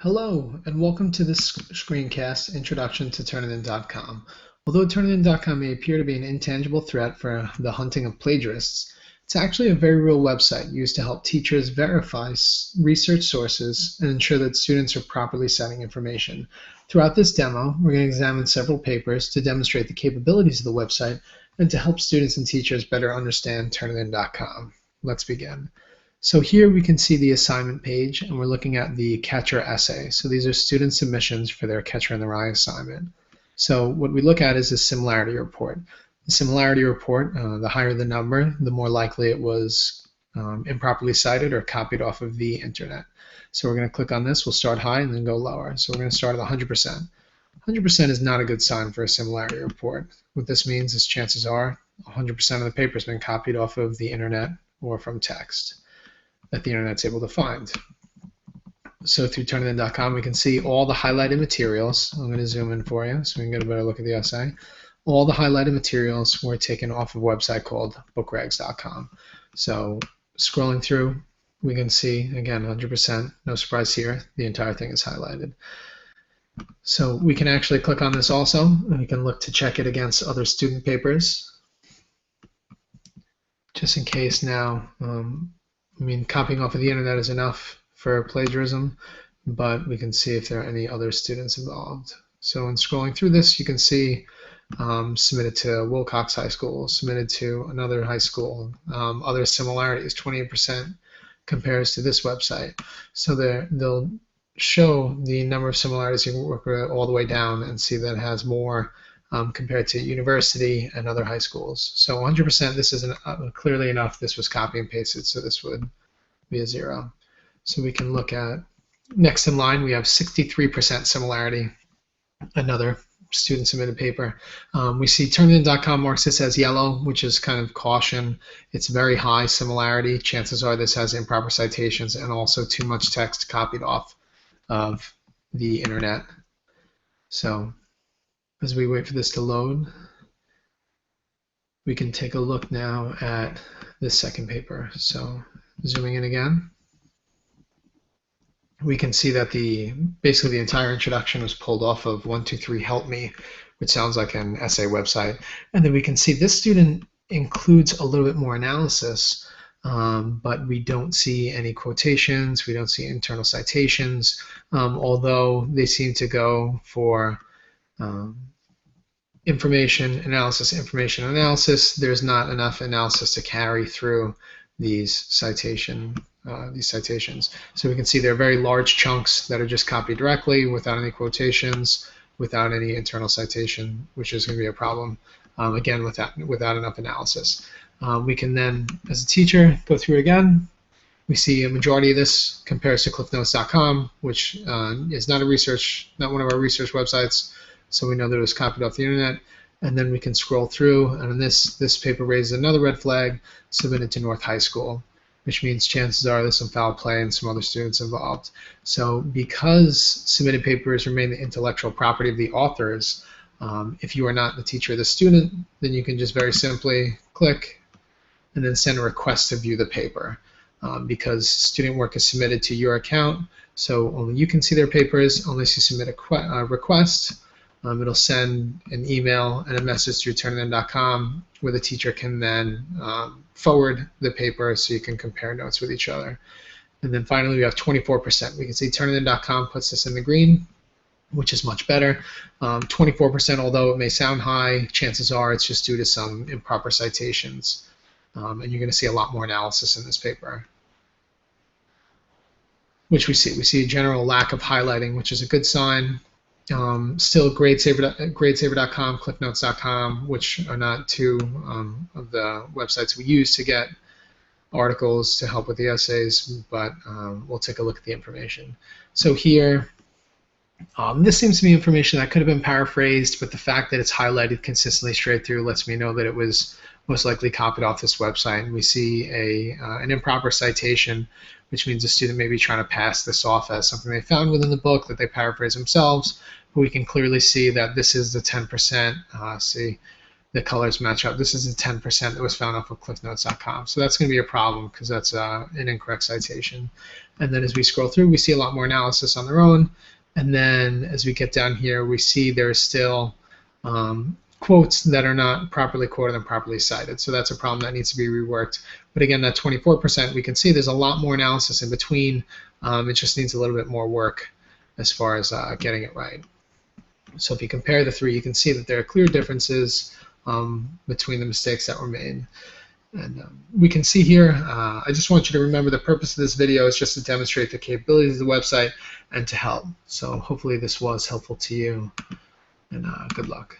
Hello, and welcome to this screencast, Introduction to Turnitin.com. Although Turnitin.com may appear to be an intangible threat for the hunting of plagiarists, it's actually a very real website used to help teachers verify research sources and ensure that students are properly citing information. Throughout this demo, we're going to examine several papers to demonstrate the capabilities of the website and to help students and teachers better understand Turnitin.com. Let's begin. So here we can see the assignment page, and we're looking at the catcher essay. So these are student submissions for their catcher in the rye assignment. So what we look at is a similarity report. The similarity report, the higher the number, the more likely it was improperly cited or copied off of the internet. So we're going to click on this. We'll start high and then go lower. So we're going to start at 100%. 100% is not a good sign for a similarity report. What this means is chances are 100% of the paper has been copied off of the internet or from text that the internet's able to find. So through Turnitin.com, we can see all the highlighted materials. I'm going to zoom in for you so we can get a better look at the essay. All the highlighted materials were taken off of a website called bookregs.com. So scrolling through, we can see, again, 100%, no surprise here, the entire thing is highlighted. So we can actually click on this also, and we can look to check it against other student papers. Just in case now, copying off of the internet is enough for plagiarism, but we can see if there are any other students involved. So in scrolling through this, you can see submitted to Wilcox High School, submitted to another high school, other similarities, 28% compares to this website. So they'll show the number of similarities. You can work all the way down and see that it has more compared to university and other high schools. So 100%, this isn't clearly enough. This was copy and pasted, so this would be a 0. So we can look at next in line. We have 63% similarity, another student submitted paper. We see Turnitin.com marks this as yellow, which is kind of caution. It's very high similarity. Chances are this has improper citations and also too much text copied off of the internet. So as we wait for this to load, we can take a look now at this second paper. So zooming in again, we can see that basically the entire introduction was pulled off of 123 Help Me, which sounds like an essay website. And then we can see this student includes a little bit more analysis, but we don't see any quotations, we don't see internal citations, although they seem to go for information analysis. There's not enough analysis to carry through these citations. So we can see there are very large chunks that are just copied directly without any quotations, without any internal citation, which is going to be a problem, again, without enough analysis. We can then, as a teacher, go through it again. We see a majority of this compares to cliffnotes.com, which is not one of our research websites, so we know that it was copied off the internet. And then we can scroll through, and this paper raises another red flag, submitted to North High School, which means chances are there's some foul play and some other students involved. So because submitted papers remain the intellectual property of the authors, if you are not the teacher or the student, then you can just very simply click and then send a request to view the paper. Because student work is submitted to your account, so only you can see their papers. Unless you submit a request, it'll send an email and a message through Turnitin.com where the teacher can then forward the paper so you can compare notes with each other. And then finally, we have 24%. We can see Turnitin.com puts this in the green, which is much better. 24%, although it may sound high, chances are it's just due to some improper citations. And you're going to see a lot more analysis in this paper, which we see. We see a general lack of highlighting, which is a good sign. Still gradesaver.com, cliffnotes.com, which are not two of the websites we use to get articles to help with the essays, but we'll take a look at the information. So here, this seems to be information that could have been paraphrased, but the fact that it's highlighted consistently straight through lets me know that it was most likely copied off this website. And we see an improper citation, which means a student may be trying to pass this off as something they found within the book that they paraphrase themselves. But we can clearly see that this is the 10%. See, the colors match up. This is the 10% that was found off of cliffnotes.com. So that's going to be a problem because that's an incorrect citation. And then as we scroll through, we see a lot more analysis on their own. And then as we get down here, we see there's still quotes that are not properly quoted and properly cited. So that's a problem that needs to be reworked. But again, that 24%, we can see there's a lot more analysis in between. It just needs a little bit more work as far as getting it right. So if you compare the three, you can see that there are clear differences between the mistakes that were made. And we can see here, I just want you to remember the purpose of this video is just to demonstrate the capabilities of the website and to help. So hopefully this was helpful to you, and good luck.